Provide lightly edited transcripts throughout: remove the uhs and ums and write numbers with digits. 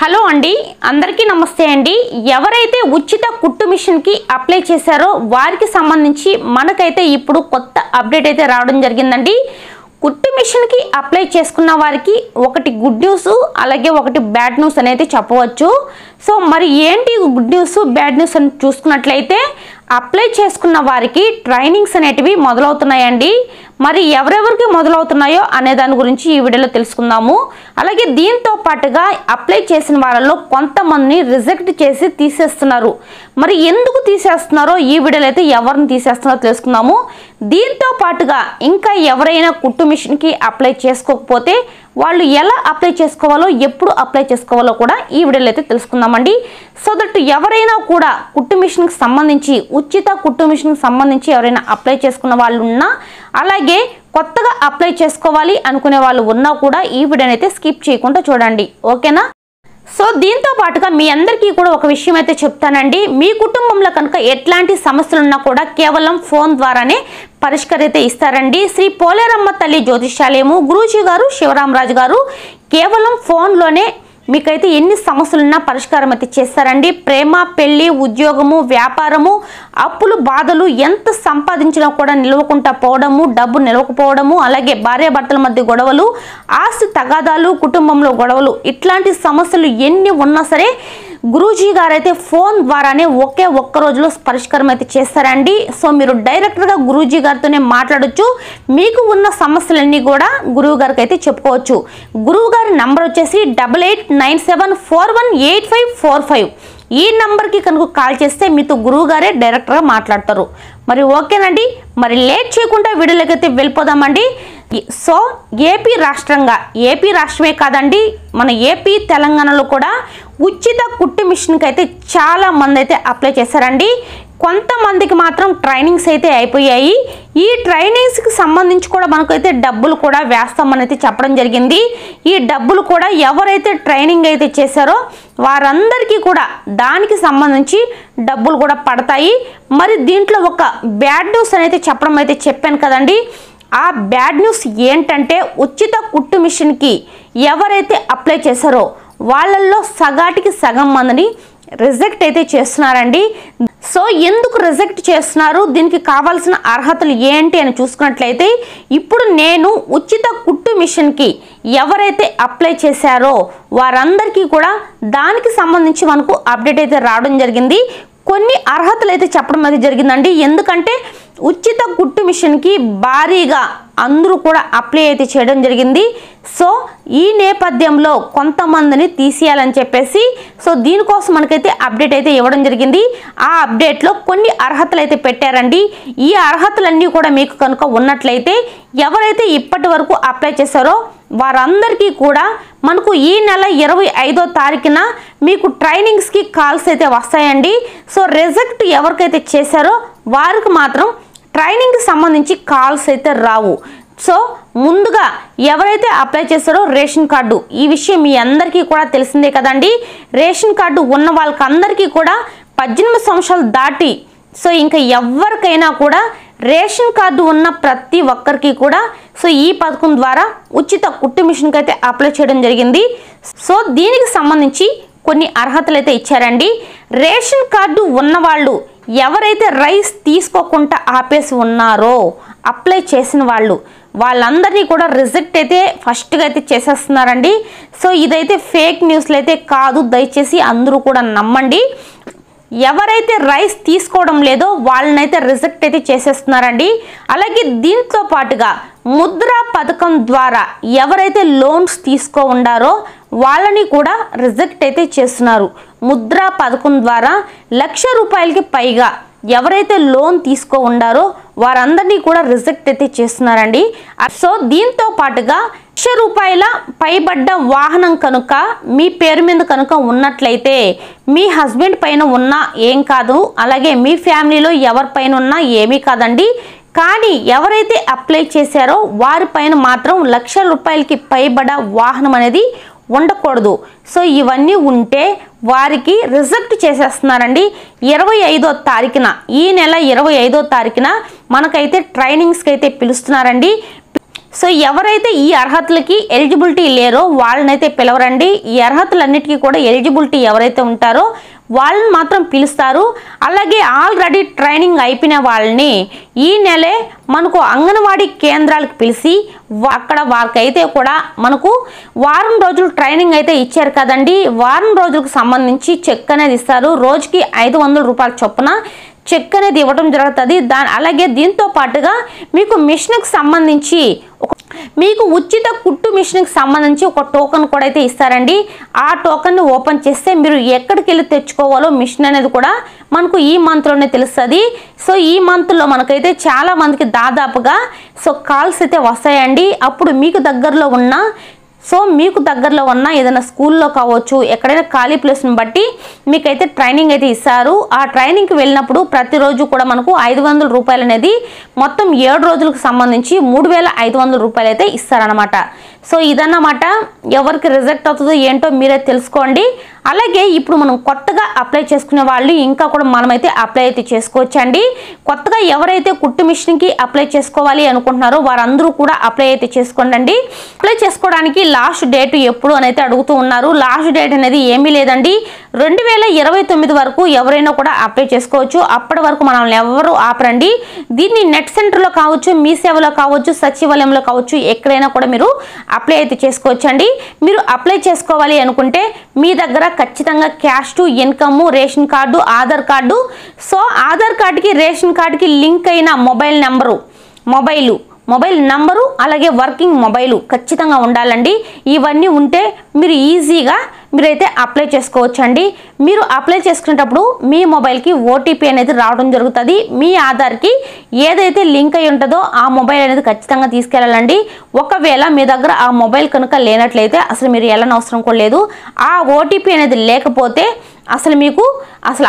Hello అండి అందరికీ నమస్తే అండి ఎవరైతే ఉచిత కుట్టు మిషన్ కి అప్లై చేశారో వారికి సంబంధించి మనకైతే ఇప్పుడు కొత్త అప్డేట్ అయితే రావడం జరిగిందండి కుట్టు మిషన్ కి అప్లై చేసుకున్న వారికి ఒకటి గుడ్ న్యూస్ అలాగే ఒకటి బ్యాడ్ న్యూస్ అనేది చెప్పవచ్చు సో మరి ఏంటి గుడ్ న్యూస్ బ్యాడ్ న్యూస్ అని చూసుకున్నట్లయితే అప్లై చేసుకున్న వారికి ట్రైనింగ్స్ అనేటివి మొదలవుతున్నాయండి మరి ఎవరెవరికి మొదలవుతున్నాయో అనే దాని గురించి ఈ వీడియోలో తెలుసుకుందాము అలాగే దీంతో పాటుగా అప్లై చేసిన వాళ్ళలో కొంతమందిని రిజెక్ట్ చేసి తీసేస్తున్నారు మరి ఎందుకు తీసేస్తున్నారో ఈ వీడియోలో అయితే ఎవరిని తీసేస్తున్నారో తెలుసుకుందాము దీంతో పాటుగా ఇంకా ఎవరైనా కుట్టు మిషన్ కి అప్లై చేసుకోకపోతే వాళ్ళు ఎలా అప్లై చేసుకోవాలో ఎప్పుడు అప్లై చేసుకోవాలో కూడా ఈ వీడియోలో అయితే తెలుసుకుందామండి సో దట్ ఎవరైనా కూడా కుట్టు మిషన్ కి సంబంధించి ఉచిత కుట్టు మిషన్ కి సంబంధించి ఎవరైనా అప్లై చేసుకున్న వాళ్ళు ఉన్నా అలాగే కొత్తగా అప్లై చేసుకోవాలి అనుకునే వాళ్ళు ఉన్నా కూడా ఈ వీడియోని అయితే స్కిప్ చేయకుండా చూడండి ఓకేనా సో దీంతో పాటుగా మీ అందరికీ కూడా ఒక విషయం అయితే చెప్తానండి మీ కుటుంబంలో కనుక ఎట్లాంటి సమస్యలు ఉన్నా కూడా కేవలం ఫోన్ ద్వారానే పరిష్కరితే ఇస్తారండి శ్రీ పోలేరమ్మ తల్లి జ్యోతిష్యాలయము గురూజీ గారు శివరామరాజు గారు కేవలం ఫోన్లోనే మీకైతే ఎన్ని సమస్యలున్నా పరిష్కారం అయితే చేస్తారండి ప్రేమ పెళ్లి ఉద్యోగము వ్యాపారము అప్పులు బాధలు ఎంత సంపాదించినా కూడా నిలవకుండా పోవడము డబ్బు నిలవకపోవడము అలాగే భార్యాభర్తల మధ్య గొడవలు ఆస్తి తగాదాలు కుటుంబంలో గొడవలు ఇట్లాంటి సమస్యలు ఎన్ని ఉన్నా సరే గురూజీ గారు అయితే ఫోన్ ద్వారానే ఒక్క రోజులో పరిష్కారం అయితే చేస్తారండి సో మీరు డైరెక్ట్గా గురూజీ గారితోనే మాట్లాడొచ్చు మీకు ఉన్న సమస్యలన్నీ కూడా గురువు గారికి అయితే చెప్పుకోవచ్చు గురువు గారి నంబర్ వచ్చేసి 8897418545 ఈ నంబర్కి కనుక కాల్ చేస్తే మీతో గురువు గారే డైరెక్ట్గా మాట్లాడతారు మరి ఓకేనండి మరి లేట్ చేయకుండా వీడియోలోకి అయితే వెళ్ళిపోదామండి సో ఏపీ రాష్ట్రమే కాదండి మన ఏపీ తెలంగాణలో కూడా ఉచిత కుట్టు మిషన్కి అయితే చాలా మంది అయితే అప్లై చేశారండి కొంతమందికి మాత్రం ట్రైనింగ్స్ అయితే అయిపోయాయి ఈ ట్రైనింగ్స్కి సంబంధించి కూడా మనకైతే డబ్బులు కూడా వేస్తామని అయితే చెప్పడం జరిగింది ఈ డబ్బులు కూడా ఎవరైతే ట్రైనింగ్ అయితే చేశారో వారందరికీ కూడా దానికి సంబంధించి డబ్బులు కూడా పడతాయి మరి దీంట్లో ఒక బ్యాడ్ న్యూస్ అనేది చెప్పడం అయితే చెప్పాను కదండి ఆ బ్యాడ్ న్యూస్ ఏంటంటే ఉచిత కుట్టు మిషన్కి ఎవరైతే అప్లై చేశారో వాళ్ళల్లో సగాటికి సగం మందిని రిజెక్ట్ అయితే చేస్తున్నారండి సో ఎందుకు రిజెక్ట్ చేస్తున్నారు దీనికి కావాల్సిన అర్హతలు ఏంటి అని చూసుకున్నట్లయితే ఇప్పుడు నేను ఉచిత కుట్టు మిషన్కి ఎవరైతే అప్లై చేశారో వారందరికీ కూడా దానికి సంబంధించి మనకు అప్డేట్ అయితే రావడం జరిగింది కొన్ని అర్హతలు అయితే చెప్పడం అయితే జరిగిందండి ఎందుకంటే ఉచిత కుట్టు మిషన్కి భారీగా అందరూ కూడా అప్లై అయితే చేయడం జరిగింది సో ఈ నేపథ్యంలో కొంతమందిని తీసేయాలని చెప్పేసి సో దీనికోసం మనకైతే అప్డేట్ అయితే ఇవ్వడం జరిగింది ఆ అప్డేట్లో కొన్ని అర్హతలు అయితే పెట్టారండి ఈ అర్హతలన్నీ కూడా మీకు కనుక ఉన్నట్లయితే ఎవరైతే ఇప్పటి వరకు అప్లై చేశారో వారందరికీ కూడా మనకు ఈ నెల 25వ తారీఖున మీకు ట్రైనింగ్స్కి కాల్స్ అయితే వస్తాయండి సో రిజెక్ట్ ఎవరికైతే చేశారో వారికి మాత్రం ట్రైనింగ్కి సంబంధించి కాల్స్ అయితే రావు సో ముందుగా ఎవరైతే అప్లై చేస్తారో రేషన్ కార్డు ఈ విషయం మీ అందరికీ కూడా తెలిసిందే కదండి రేషన్ కార్డు ఉన్న వాళ్ళకందరికీ కూడా 18 సంవత్సరాలు దాటి సో ఇంకా ఎవరికైనా కూడా రేషన్ కార్డు ఉన్న ప్రతి ఒక్కరికి కూడా సో ఈ పథకం ద్వారా ఉచిత కుట్టు మిషన్కి అయితే అప్లై చేయడం జరిగింది సో దీనికి సంబంధించి కొన్ని అర్హతలు అయితే ఇచ్చారండి రేషన్ కార్డు ఉన్నవాళ్ళు ఎవరైతే రైస్ తీసుకోకుండా ఆపేసి ఉన్నారో అప్లై చేసిన వాళ్ళందరినీ కూడా రిజెక్ట్ అయితే ఫస్ట్గా అయితే చేసేస్తున్నారండి సో ఇదైతే ఫేక్ న్యూస్లు అయితే కాదు దయచేసి అందరూ కూడా నమ్మండి ఎవరైతే రైస్ తీసుకోవడం లేదో వాళ్ళనైతే రిజెక్ట్ అయితే చేసేస్తున్నారండి అలాగే దీంతో పాటుగా ముద్రా పథకం ద్వారా ఎవరైతే లోన్స్ తీసుకో ఉండారో వాళ్ళని కూడా రిజెక్ట్ అయితే చేస్తున్నారు ముద్రా పథకం ద్వారా ₹1,00,000 పైగా ఎవరైతే లోన్ తీసుకో ఉండారో వారందరినీ కూడా రిజెక్ట్ అయితే చేస్తున్నారండి సో దీంతో పాటుగా ₹1,00,000 పైబడ్డ వాహనం కనుక మీ పేరు మీద కనుక ఉన్నట్లయితే మీ హస్బెండ్ పైన ఉన్నా ఏం కాదు అలాగే మీ ఫ్యామిలీలో ఎవరిపైన ఉన్నా ఏమీ కాదండి కానీ ఎవరైతే అప్లై చేశారో వారిపైన మాత్రం ₹1,00,000 పైబడ్డ వాహనం అనేది ఉండకూడదు సో ఇవన్నీ ఉంటే వారికి రిజెక్ట్ చేసేస్తున్నారండి 25వ తారీఖున ఈ నెల 25వ తారీఖున మనకైతే ట్రైనింగ్స్కి అయితే పిలుస్తున్నారండి సో ఎవరైతే ఈ అర్హతలకి ఎలిజిబిలిటీ లేరో వాళ్ళనైతే పిలవరండి. ఈ అర్హతలన్నిటికీ కూడా ఎలిజిబిలిటీ ఎవరైతే ఉంటారో వాళ్ళని మాత్రం పిలుస్తారు. అలాగే ఆల్రెడీ ట్రైనింగ్ అయిపోయిన వాళ్ళని ఈ నెలే మనకు అంగన్వాడీ కేంద్రాలకు పిలిచి అక్కడ వారికైతే కూడా మనకు వారం రోజులు ట్రైనింగ్ అయితే ఇచ్చారు కదండి. వారం రోజులకు సంబంధించి చెక్ అనేది ఇస్తారు. రోజుకి 500 రూపాయల చొప్పున చెక్ అనేది ఇవ్వడం జరుగుతుంది. అలాగే దీంతో పాటుగా మీకు మిషన్కి సంబంధించి మీకు ఉచిత కుట్టు మిషన్కి సంబంధించి ఒక టోకెన్ కూడా అయితే ఇస్తారండి. ఆ టోకెన్ని ఓపెన్ చేస్తే మీరు ఎక్కడికి వెళ్ళి తెచ్చుకోవాలో మిషన్ అనేది కూడా మనకు ఈ మంత్లోనే తెలుస్తుంది. సో ఈ మంత్లో మనకైతే చాలా మందికి దాదాపుగా కాల్స్ అయితే వస్తాయండి. అప్పుడు మీకు దగ్గరలో ఉన్న ఏదైనా స్కూల్లో కావచ్చు, ఎక్కడైనా ఖాళీ ప్లేస్ని బట్టి మీకైతే ట్రైనింగ్ అయితే ఇస్తారు. ఆ ట్రైనింగ్కి వెళ్ళినప్పుడు ప్రతిరోజు కూడా మనకు 500 రూపాయలు అనేది మొత్తం 7 రోజులకు సంబంధించి 3500 రూపాయలు అయితే ఇస్తారనమాట. సో ఇదన్నమాట. ఎవరికి రిజెక్ట్ అవుతుందో ఏంటో మీరే తెలుసుకోండి. అలాగే ఇప్పుడు మనం కొత్తగా అప్లై చేసుకునే వాళ్ళు ఇంకా కూడా మనమైతే అప్లై అయితే చేసుకోవచ్చండి. కొత్తగా ఎవరైతే కుట్టు మిషన్కి అప్లై చేసుకోవాలి అనుకుంటున్నారో వారందరూ కూడా అప్లై అయితే చేసుకోండి. అప్లై చేసుకోవడానికి లాస్ట్ డేట్ ఎప్పుడు అని అయితే అడుగుతూ ఉన్నారు. లాస్ట్ డేట్ అనేది ఏమీ లేదండి. 2029 వరకు ఎవరైనా కూడా అప్లై చేసుకోవచ్చు. అప్పటి వరకు మనల్ని ఎవరు ఆపరండి. దీన్ని నెట్ సెంటర్లో కావచ్చు, మీ సేవలో కావచ్చు, సచివాలయంలో కావచ్చు, ఎక్కడైనా కూడా మీరు అప్లై అయితే చేసుకోవచ్చండి. మీరు అప్లై చేసుకోవాలి అనుకుంటే మీ దగ్గర ఖచ్చితంగా cash to income, ration card, Aadhaar card, so Aadhaar కార్డుకి రేషన్ కార్డుకి లింక్ అయిన మొబైల్ నంబరు అలాగే వర్కింగ్ మొబైలు ఖచ్చితంగా ఉండాలండి. ఇవన్నీ ఉంటే మీరు ఈజీగా మీరైతే అప్లై చేసుకోవచ్చండి. మీరు అప్లై చేసుకునేటప్పుడు మీ మొబైల్కి ఓటీపీ అనేది రావడం జరుగుతుంది. మీ ఆధార్కి ఏదైతే లింక్ అయి ఉంటుందో ఆ మొబైల్ అనేది ఖచ్చితంగా తీసుకెళ్ళాలండి. ఒకవేళ మీ దగ్గర ఆ మొబైల్ కనుక లేనట్లయితే అసలు మీరు వెళ్ళని అవసరం కూడా లేదు. ఆ ఓటీపీ అనేది లేకపోతే మీకు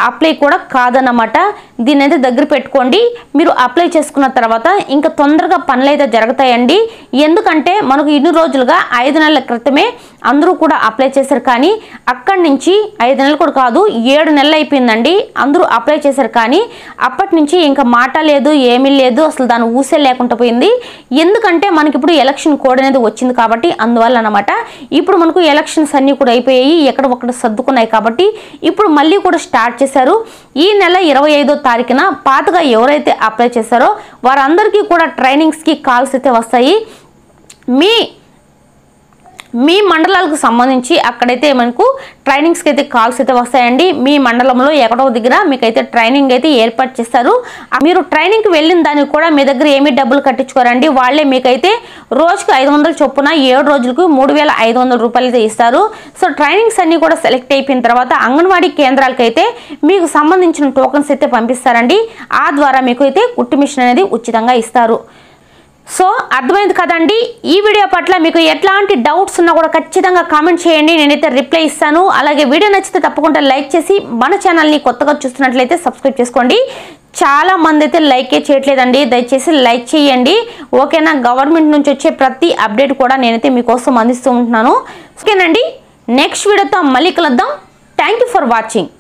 అప్లై కూడా కాదన్నమాట. దీన్ని అయితే దగ్గర పెట్టుకోండి. మీరు అప్లై చేసుకున్న తర్వాత ఇంకా తొందరగా పనులు అయితే జరుగుతాయండి. ఎందుకంటే మనకు ఇన్ని రోజులుగా 5 నెలల క్రితమే అందరూ కూడా అప్లై చేశారు. కానీ అక్కడి నుంచి 5 నెలలు కూడా కాదు 7 నెలలు అయిపోయిందండి అందరూ అప్లై చేశారు. కానీ అప్పటి నుంచి ఇంకా మాట లేదు, ఏమీ లేదు, అసలు దాని ఊసే లేకుండా పోయింది. ఎందుకంటే మనకి ఇప్పుడు ఎలక్షన్ కోడ్ అనేది వచ్చింది కాబట్టి అందువల్ల అన్నమాట. ఇప్పుడు మనకు ఎలక్షన్స్ అన్నీ కూడా అయిపోయాయి, ఎక్కడ ఒక్కడ సర్దుకున్నాయి కాబట్టి ఇప్పుడు మళ్ళీ కూడా స్టార్ట్ చేశారు. ఈ నెల 25వ తారీఖున పాతగా ఎవరైతే అప్లై చేశారో వారందరికీ కూడా ట్రైనింగ్స్కి కాల్స్ అయితే వస్తాయి. మీ మండలాలకు సంబంధించి అక్కడైతే మనకు ట్రైనింగ్స్కి అయితే కాల్స్ అయితే వస్తాయండి. మీ మండలంలో ఎక్కడో దగ్గర మీకైతే ట్రైనింగ్ అయితే ఏర్పాటు చేస్తారు. మీరు ట్రైనింగ్కి వెళ్ళిన దానికి కూడా మీ దగ్గర ఏమీ డబ్బులు కట్టించుకోరండి. వాళ్ళే మీకైతే రోజుకి 500 చొప్పున 7 రోజులకు 3500 రూపాయలు అయితే ఇస్తారు. సో ట్రైనింగ్స్ అన్నీ కూడా సెలెక్ట్ అయిపోయిన తర్వాత అంగన్వాడీ కేంద్రాలకు అయితే మీకు సంబంధించిన టోకన్స్ అయితే పంపిస్తారండి. ఆ ద్వారా మీకు అయితే కుట్టు మిషన్ అనేది ఉచితంగా ఇస్తారు. సో అర్థమైంది కదండి. ఈ వీడియో పట్ల మీకు ఎట్లాంటి డౌట్స్ ఉన్నా కూడా ఖచ్చితంగా కామెంట్ చేయండి, నేనైతే రిప్లై ఇస్తాను. అలాగే వీడియో నచ్చితే తప్పకుండా లైక్ చేసి మన ఛానల్ని కొత్తగా చూస్తున్నట్లయితే సబ్స్క్రైబ్ చేసుకోండి. చాలా మంది అయితే లైకే చేయట్లేదండి, దయచేసి లైక్ చేయండి ఓకేనా. గవర్నమెంట్ నుంచి వచ్చే ప్రతి అప్డేట్ కూడా నేనైతే మీకోసం అందిస్తూ ఉంటున్నాను ఓకేనండి. నెక్స్ట్ వీడియోతో మళ్ళీ కలుద్దాం. Thank you for watching.